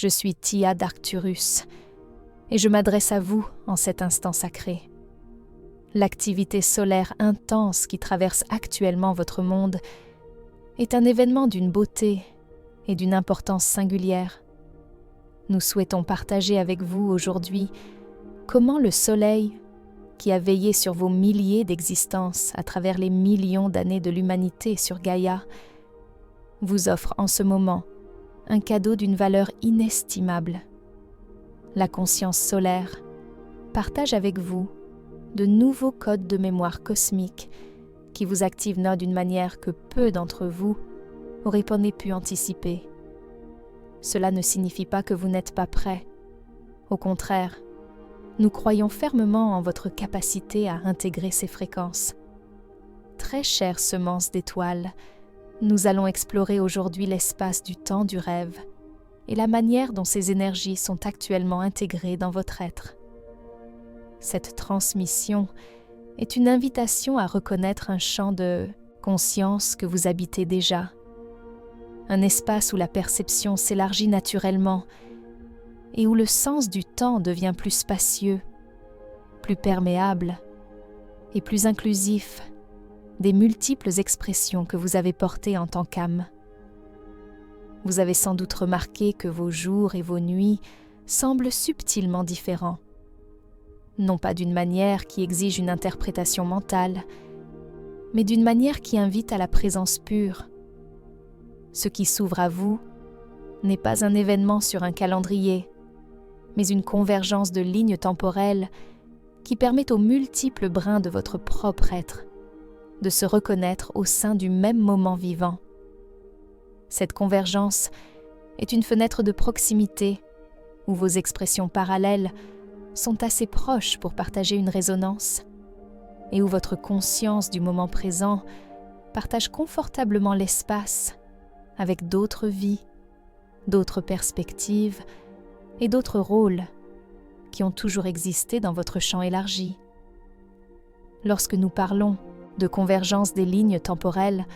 Je suis Tia d'Arcturus et je m'adresse à vous en cet instant sacré. L'activité solaire intense qui traverse actuellement votre monde est un événement d'une beauté et d'une importance singulière. Nous souhaitons partager avec vous aujourd'hui comment le Soleil, qui a veillé sur vos milliers d'existences à travers les millions d'années de l'humanité sur Gaïa, vous offre en ce moment un cadeau d'une valeur inestimable. La conscience solaire partage avec vous de nouveaux codes de mémoire cosmique qui vous activent d'une manière que peu d'entre vous auraient pu anticiper. Cela ne signifie pas que vous n'êtes pas prêt. Au contraire, nous croyons fermement en votre capacité à intégrer ces fréquences. Très chère semence d'étoiles, nous allons explorer aujourd'hui l'espace du temps du rêve et la manière dont ces énergies sont actuellement intégrées dans votre être. Cette transmission est une invitation à reconnaître un champ de conscience que vous habitez déjà, un espace où la perception s'élargit naturellement et où le sens du temps devient plus spacieux, plus perméable et plus inclusif des multiples expressions que vous avez portées en tant qu'âme. Vous avez sans doute remarqué que vos jours et vos nuits semblent subtilement différents, non pas d'une manière qui exige une interprétation mentale, mais d'une manière qui invite à la présence pure. Ce qui s'ouvre à vous n'est pas un événement sur un calendrier, mais une convergence de lignes temporelles qui permet aux multiples brins de votre propre être de se reconnaître au sein du même moment vivant. Cette convergence est une fenêtre de proximité où vos expressions parallèles sont assez proches pour partager une résonance et où votre conscience du moment présent partage confortablement l'espace avec d'autres vies, d'autres perspectives et d'autres rôles qui ont toujours existé dans votre champ élargi. Lorsque nous parlons de convergence des lignes temporelles,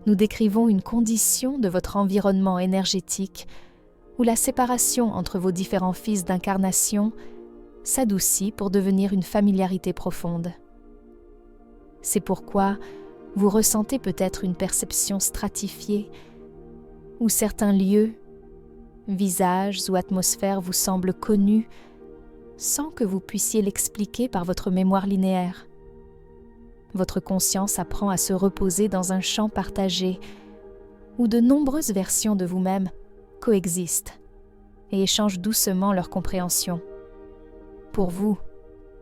nous décrivons une condition de votre environnement énergétique où la séparation entre vos différents fils d'incarnation s'adoucit pour devenir une familiarité profonde. C'est pourquoi vous ressentez peut-être une perception stratifiée où certains lieux, visages ou atmosphères vous semblent connus sans que vous puissiez l'expliquer par votre mémoire linéaire. Votre conscience apprend à se reposer dans un champ partagé où de nombreuses versions de vous-même coexistent et échangent doucement leur compréhension. Pour vous,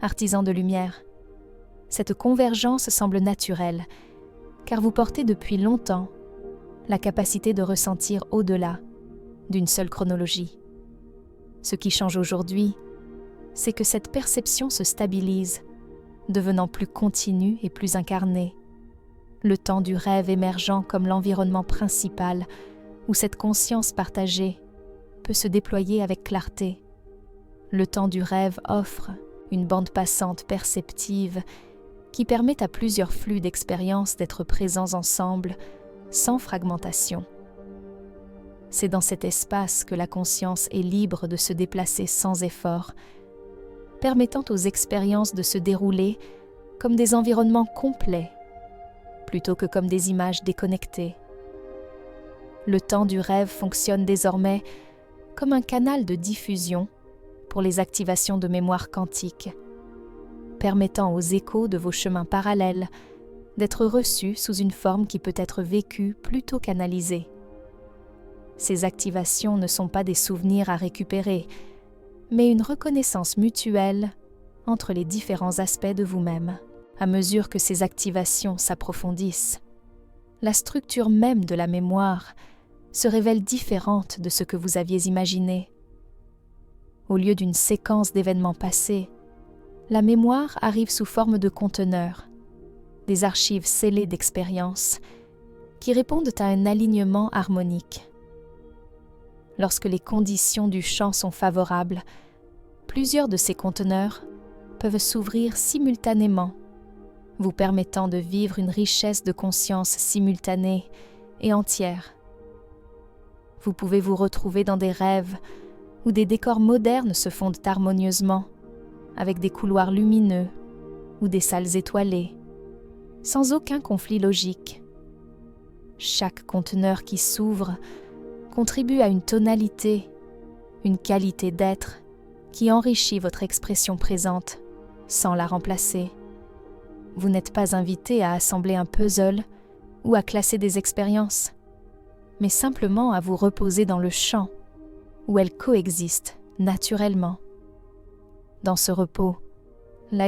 artisans de lumière, cette convergence semble naturelle, car vous portez depuis longtemps la capacité de ressentir au-delà d'une seule chronologie. Ce qui change aujourd'hui, c'est que cette perception se stabilise, devenant plus continue et plus incarnée, le temps du rêve émergeant comme l'environnement principal où cette conscience partagée peut se déployer avec clarté. Le temps du rêve offre une bande passante perceptive qui permet à plusieurs flux d'expériences d'être présents ensemble sans fragmentation. C'est dans cet espace que la conscience est libre de se déplacer sans effort, permettant aux expériences de se dérouler comme des environnements complets, plutôt que comme des images déconnectées. Le temps du rêve fonctionne désormais comme un canal de diffusion pour les activations de mémoire quantique, permettant aux échos de vos chemins parallèles d'être reçus sous une forme qui peut être vécue plutôt qu'analysée. Ces activations ne sont pas des souvenirs à récupérer, mais une reconnaissance mutuelle entre les différents aspects de vous-même. À mesure que ces activations s'approfondissent, la structure même de la mémoire se révèle différente de ce que vous aviez imaginé. Au lieu d'une séquence d'événements passés, la mémoire arrive sous forme de conteneurs, des archives scellées d'expériences qui répondent à un alignement harmonique. Lorsque les conditions du champ sont favorables, plusieurs de ces conteneurs peuvent s'ouvrir simultanément, vous permettant de vivre une richesse de conscience simultanée et entière. Vous pouvez vous retrouver dans des rêves où des décors modernes se fondent harmonieusement, avec des couloirs lumineux ou des salles étoilées, sans aucun conflit logique. Chaque conteneur qui s'ouvre contribue à une tonalité, une qualité d'être qui enrichit votre expression présente sans la remplacer. Vous n'êtes pas invité à assembler un puzzle ou à classer des expériences, mais simplement à vous reposer dans le champ où elles coexistent naturellement. Dans ce repos, la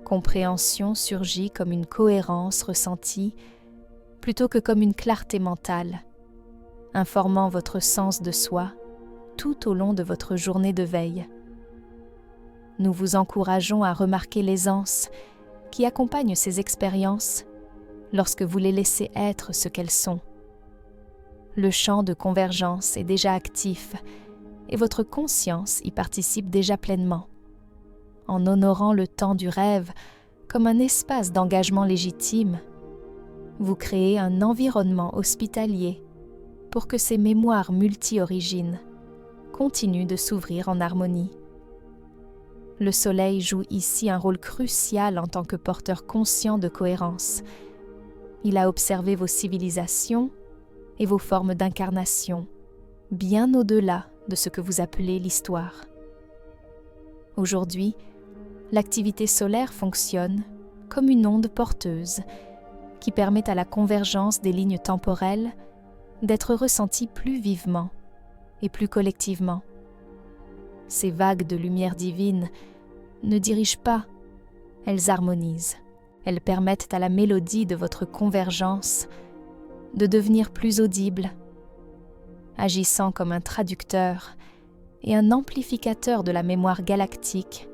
compréhension surgit comme une cohérence ressentie plutôt que comme une clarté mentale, informant votre sens de soi tout au long de votre journée de veille. Nous vous encourageons à remarquer l'aisance qui accompagne ces expériences lorsque vous les laissez être ce qu'elles sont. Le champ de convergence est déjà actif et votre conscience y participe déjà pleinement. En honorant le temps du rêve comme un espace d'engagement légitime, vous créez un environnement hospitalier pour que ces mémoires multi-origines continuent de s'ouvrir en harmonie. Le soleil joue ici un rôle crucial en tant que porteur conscient de cohérence. Il a observé vos civilisations et vos formes d'incarnation, bien au-delà de ce que vous appelez l'histoire. Aujourd'hui, l'activité solaire fonctionne comme une onde porteuse qui permet à la convergence des lignes temporelles d'être ressentie plus vivement et plus collectivement. Ces vagues de lumière divine ne dirigent pas, elles harmonisent. Elles permettent à la mélodie de votre convergence de devenir plus audible, agissant comme un traducteur et un amplificateur de la mémoire galactique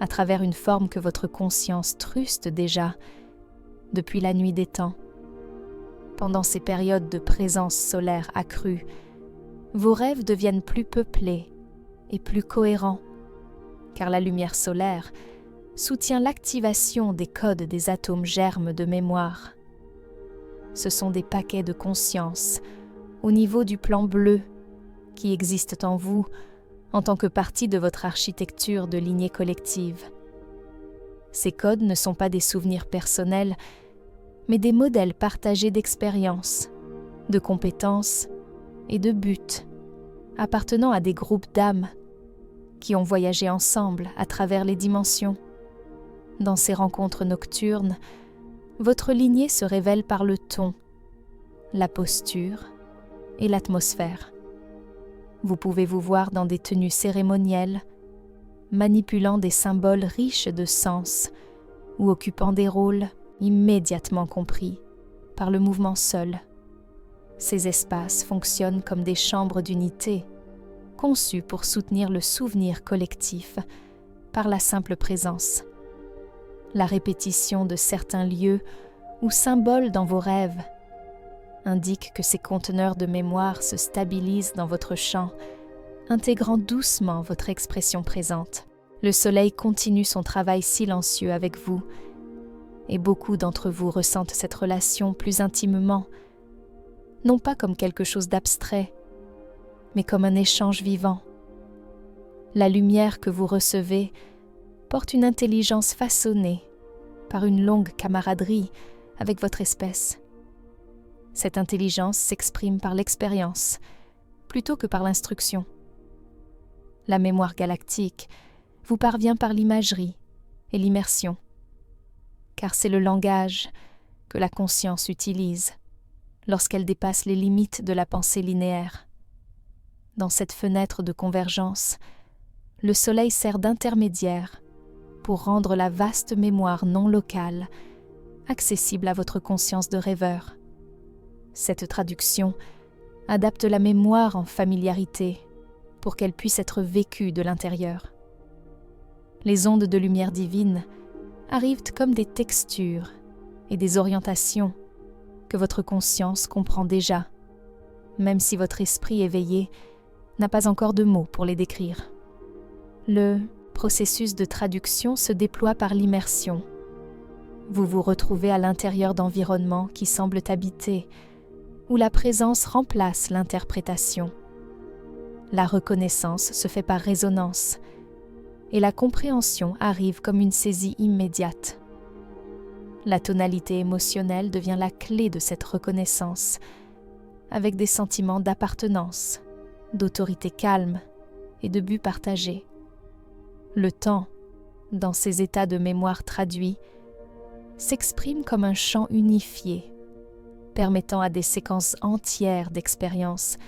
à travers une forme que votre conscience truste déjà depuis la nuit des temps. Pendant ces périodes de présence solaire accrue, vos rêves deviennent plus peuplés et plus cohérents, car la lumière solaire soutient l'activation des codes des atomes germes de mémoire. Ce sont des paquets de conscience au niveau du plan bleu qui existent en vous en tant que partie de votre architecture de lignée collective. Ces codes ne sont pas des souvenirs personnels, mais des modèles partagés d'expériences, de compétences et de buts, appartenant à des groupes d'âmes qui ont voyagé ensemble à travers les dimensions. Dans ces rencontres nocturnes, votre lignée se révèle par le ton, la posture et l'atmosphère. Vous pouvez vous voir dans des tenues cérémonielles, manipulant des symboles riches de sens ou occupant des rôles immédiatement compris par le mouvement seul. Ces espaces fonctionnent comme des chambres d'unité, conçues pour soutenir le souvenir collectif par la simple présence. La répétition de certains lieux ou symboles dans vos rêves indique que ces conteneurs de mémoire se stabilisent dans votre champ, intégrant doucement votre expression présente. Le soleil continue son travail silencieux avec vous, et beaucoup d'entre vous ressentent cette relation plus intimement, non pas comme quelque chose d'abstrait, mais comme un échange vivant. La lumière que vous recevez porte une intelligence façonnée par une longue camaraderie avec votre espèce. Cette intelligence s'exprime par l'expérience plutôt que par l'instruction. La mémoire galactique vous parvient par l'imagerie et l'immersion, car c'est le langage que la conscience utilise lorsqu'elle dépasse les limites de la pensée linéaire. Dans cette fenêtre de convergence, le soleil sert d'intermédiaire pour rendre la vaste mémoire non locale accessible à votre conscience de rêveur. Cette traduction adapte la mémoire en familiarité pour qu'elle puisse être vécue de l'intérieur. Les ondes de lumière divine arrivent comme des textures et des orientations que votre conscience comprend déjà, même si votre esprit éveillé n'a pas encore de mots pour les décrire. Le processus de traduction se déploie par l'immersion. Vous vous retrouvez à l'intérieur d'environnements qui semblent habiter, où la présence remplace l'interprétation. La reconnaissance se fait par résonance, et la compréhension arrive comme une saisie immédiate. La tonalité émotionnelle devient la clé de cette reconnaissance, avec des sentiments d'appartenance, d'autorité calme et de but partagé. Le temps, dans ces états de mémoire traduits, s'exprime comme un chant unifié, permettant à des séquences entières d'expériences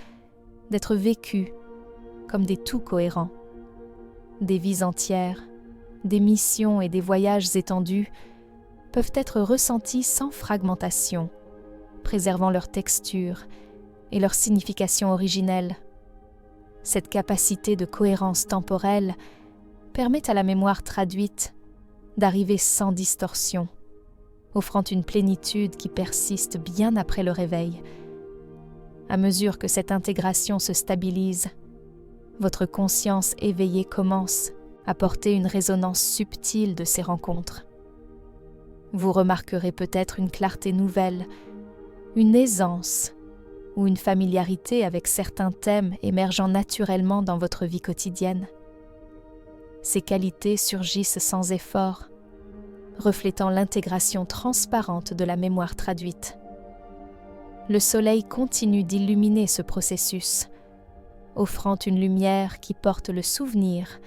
d'être vécues comme des tout cohérents. Des vies entières, des missions et des voyages étendus peuvent être ressentis sans fragmentation, préservant leur texture et leur signification originelle. Cette capacité de cohérence temporelle permet à la mémoire traduite d'arriver sans distorsion, offrant une plénitude qui persiste bien après le réveil. À mesure que cette intégration se stabilise, votre conscience éveillée commence à porter une résonance subtile de ces rencontres. Vous remarquerez peut-être une clarté nouvelle, une aisance ou une familiarité avec certains thèmes émergeant naturellement dans votre vie quotidienne. Ces qualités surgissent sans effort, reflétant l'intégration transparente de la mémoire traduite. Le soleil continue d'illuminer ce processus, offrant une lumière qui porte le souvenir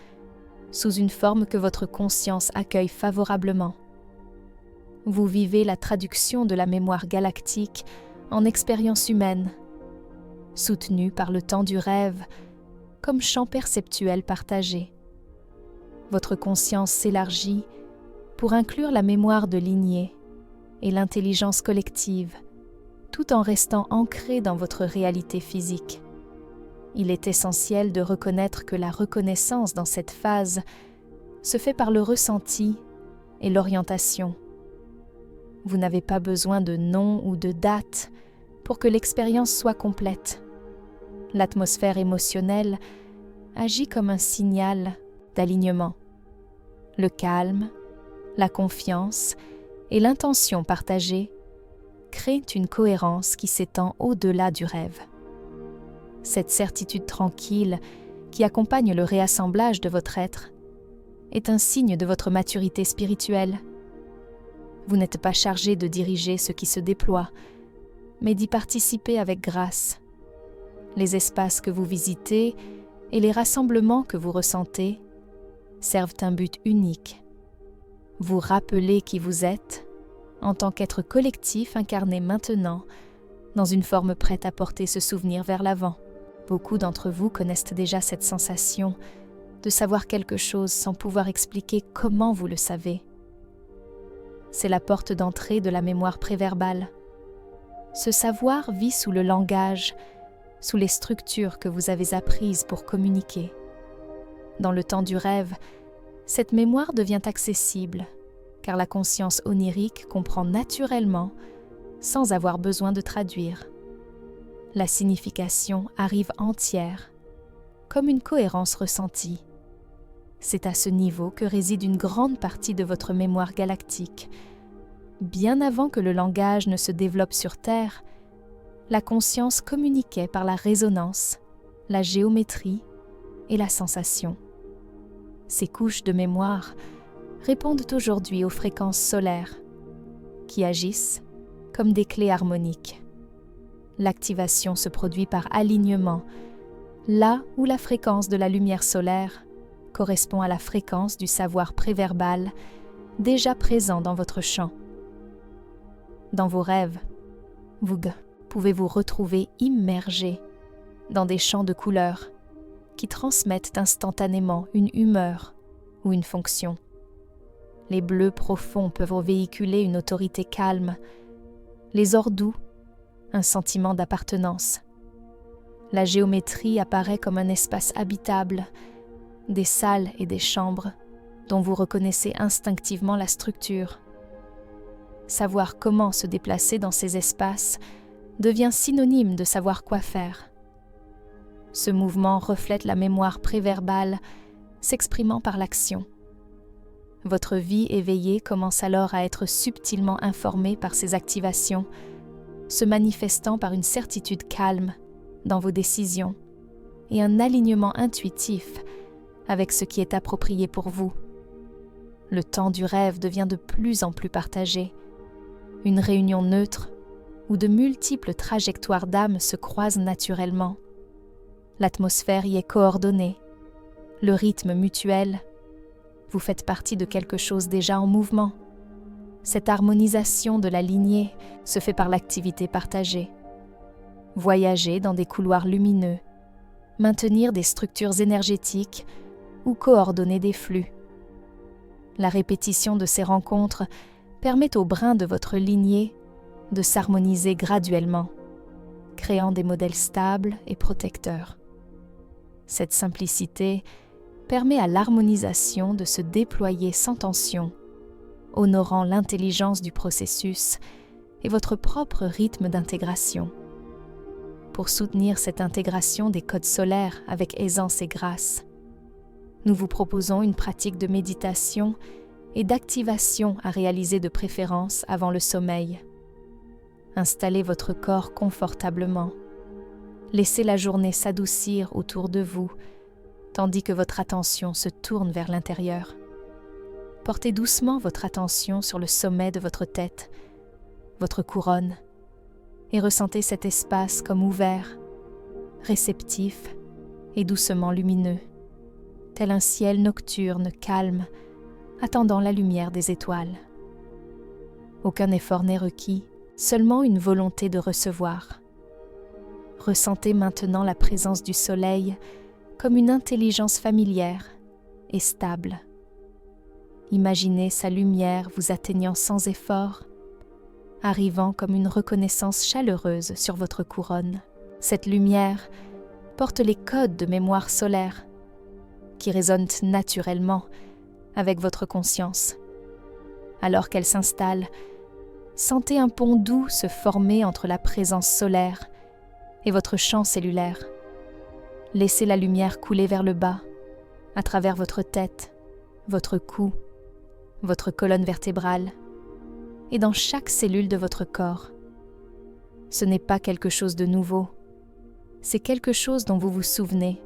sous une forme que votre conscience accueille favorablement. Vous vivez la traduction de la mémoire galactique en expérience humaine, soutenue par le temps du rêve comme champ perceptuel partagé. Votre conscience s'élargit pour inclure la mémoire de lignée et l'intelligence collective, tout en restant ancrée dans votre réalité physique. Il est essentiel de reconnaître que la reconnaissance dans cette phase se fait par le ressenti et l'orientation. Vous n'avez pas besoin de nom ou de date pour que l'expérience soit complète. L'atmosphère émotionnelle agit comme un signal d'alignement. Le calme, la confiance et l'intention partagée créent une cohérence qui s'étend au-delà du rêve. Cette certitude tranquille qui accompagne le réassemblage de votre être est un signe de votre maturité spirituelle. Vous n'êtes pas chargé de diriger ce qui se déploie, mais d'y participer avec grâce. Les espaces que vous visitez et les rassemblements que vous ressentez servent un but unique. Vous rappeler qui vous êtes en tant qu'être collectif incarné maintenant dans une forme prête à porter ce souvenir vers l'avant. Beaucoup d'entre vous connaissent déjà cette sensation de savoir quelque chose sans pouvoir expliquer comment vous le savez. C'est la porte d'entrée de la mémoire préverbale. Ce savoir vit sous le langage, sous les structures que vous avez apprises pour communiquer. Dans le temps du rêve, cette mémoire devient accessible, car la conscience onirique comprend naturellement, sans avoir besoin de traduire. La signification arrive entière, comme une cohérence ressentie. C'est à ce niveau que réside une grande partie de votre mémoire galactique. Bien avant que le langage ne se développe sur Terre, la conscience communiquait par la résonance, la géométrie et la sensation. Ces couches de mémoire répondent aujourd'hui aux fréquences solaires, qui agissent comme des clés harmoniques. L'activation se produit par alignement, là où la fréquence de la lumière solaire correspond à la fréquence du savoir préverbal déjà présent dans votre champ. Dans vos rêves, vous pouvez vous retrouver immergé dans des champs de couleurs qui transmettent instantanément une humeur ou une fonction. Les bleus profonds peuvent véhiculer une autorité calme, les ors doux, un sentiment d'appartenance. La géométrie apparaît comme un espace habitable, des salles et des chambres dont vous reconnaissez instinctivement la structure. Savoir comment se déplacer dans ces espaces devient synonyme de savoir quoi faire. Ce mouvement reflète la mémoire préverbale s'exprimant par l'action. Votre vie éveillée commence alors à être subtilement informée par ces activations, se manifestant par une certitude calme dans vos décisions et un alignement intuitif avec ce qui est approprié pour vous. Le temps du rêve devient de plus en plus partagé, une réunion neutre où de multiples trajectoires d'âme se croisent naturellement. L'atmosphère y est coordonnée, le rythme mutuel. Vous faites partie de quelque chose déjà en mouvement. Cette harmonisation de la lignée se fait par l'activité partagée. Voyager dans des couloirs lumineux, maintenir des structures énergétiques ou coordonner des flux. La répétition de ces rencontres permet aux brins de votre lignée de s'harmoniser graduellement, créant des modèles stables et protecteurs. Cette simplicité permet à l'harmonisation de se déployer sans tension, honorant l'intelligence du processus et votre propre rythme d'intégration. Pour soutenir cette intégration des codes solaires avec aisance et grâce, nous vous proposons une pratique de méditation et d'activation à réaliser de préférence avant le sommeil. Installez votre corps confortablement. Laissez la journée s'adoucir autour de vous, tandis que votre attention se tourne vers l'intérieur. Portez doucement votre attention sur le sommet de votre tête, votre couronne, et ressentez cet espace comme ouvert, réceptif et doucement lumineux, tel un ciel nocturne calme, attendant la lumière des étoiles. Aucun effort n'est requis, seulement une volonté de recevoir. Ressentez maintenant la présence du soleil comme une intelligence familière et stable. Imaginez sa lumière vous atteignant sans effort, arrivant comme une reconnaissance chaleureuse sur votre couronne. Cette lumière porte les codes de mémoire solaire qui résonnent naturellement avec votre conscience. Alors qu'elle s'installe, sentez un pont doux se former entre la présence solaire et votre champ cellulaire. Laissez la lumière couler vers le bas, à travers votre tête, votre cou, votre colonne vertébrale et dans chaque cellule de votre corps. Ce n'est pas quelque chose de nouveau, c'est quelque chose dont vous vous souvenez.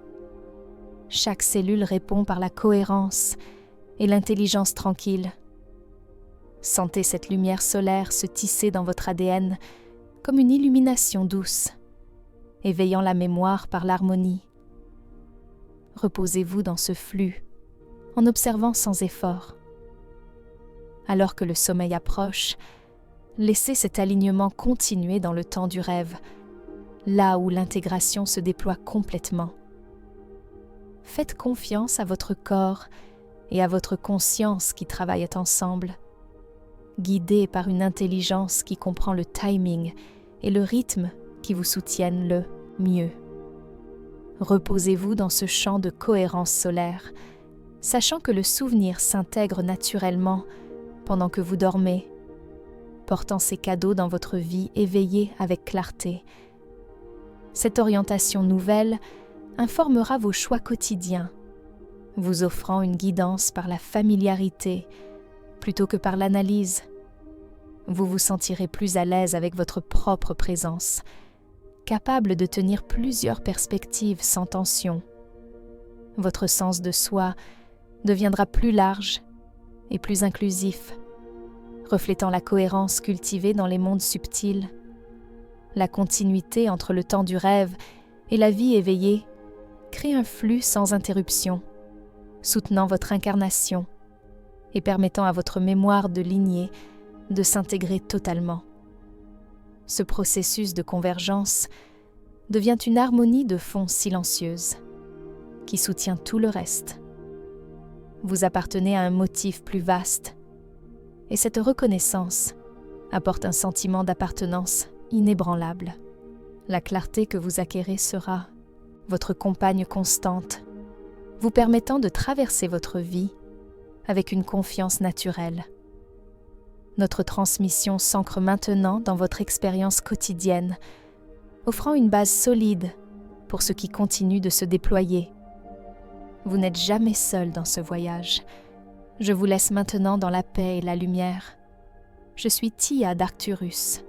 Chaque cellule répond par la cohérence et l'intelligence tranquille. Sentez cette lumière solaire se tisser dans votre ADN comme une illumination douce, éveillant la mémoire par l'harmonie. Reposez-vous dans ce flux, en observant sans effort. Alors que le sommeil approche, laissez cet alignement continuer dans le temps du rêve, là où l'intégration se déploie complètement. Faites confiance à votre corps et à votre conscience qui travaillent ensemble, guidés par une intelligence qui comprend le timing et le rythme qui vous soutiennent le mieux. Reposez-vous dans ce champ de cohérence solaire, sachant que le souvenir s'intègre naturellement pendant que vous dormez, portant ses cadeaux dans votre vie éveillée avec clarté. Cette orientation nouvelle informera vos choix quotidiens, vous offrant une guidance par la familiarité plutôt que par l'analyse. Vous vous sentirez plus à l'aise avec votre propre présence, capable de tenir plusieurs perspectives sans tension. Votre sens de soi deviendra plus large et plus inclusif, reflétant la cohérence cultivée dans les mondes subtils. La continuité entre le temps du rêve et la vie éveillée crée un flux sans interruption, soutenant votre incarnation et permettant à votre mémoire de lignée de s'intégrer totalement. Ce processus de convergence devient une harmonie de fond silencieuse qui soutient tout le reste. Vous appartenez à un motif plus vaste et cette reconnaissance apporte un sentiment d'appartenance inébranlable. La clarté que vous acquérez sera votre compagne constante, vous permettant de traverser votre vie avec une confiance naturelle. Notre transmission s'ancre maintenant dans votre expérience quotidienne, offrant une base solide pour ce qui continue de se déployer. Vous n'êtes jamais seul dans ce voyage. Je vous laisse maintenant dans la paix et la lumière. Je suis Tia d'Arcturus.